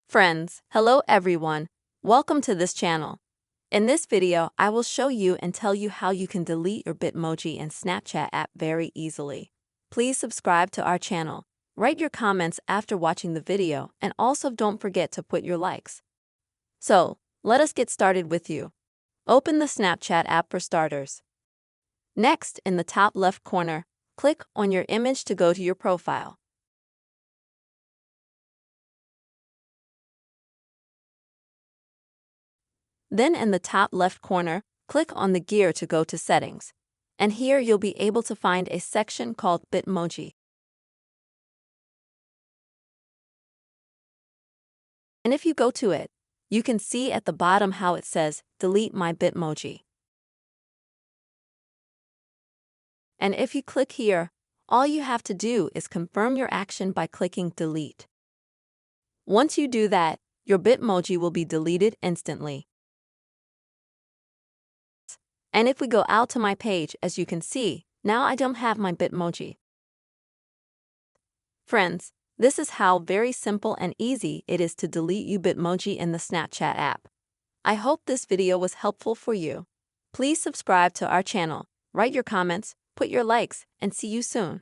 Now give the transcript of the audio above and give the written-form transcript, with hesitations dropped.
Friends, hello everyone. Welcome to this channel. In this video, I will show you and tell you how you can delete your Bitmoji in Snapchat app very easily. Please subscribe to our channel. Write your comments after watching the video and also don't forget to put your likes. So, let us get started with you. Open the Snapchat app for starters. Next, in the top left corner, click on your image to go to your profile. Then in the top left corner, click on the gear to go to Settings. And here you'll be able to find a section called Bitmoji. And if you go to it, you can see at the bottom how it says, Delete my Bitmoji. And if you click here, all you have to do is confirm your action by clicking Delete. Once you do that, your Bitmoji will be deleted instantly. And if we go out to my page, as you can see, now I don't have my Bitmoji. Friends, this is how very simple and easy it is to delete your Bitmoji in the Snapchat app. I hope this video was helpful for you. Please subscribe to our channel, write your comments, put your likes, and see you soon.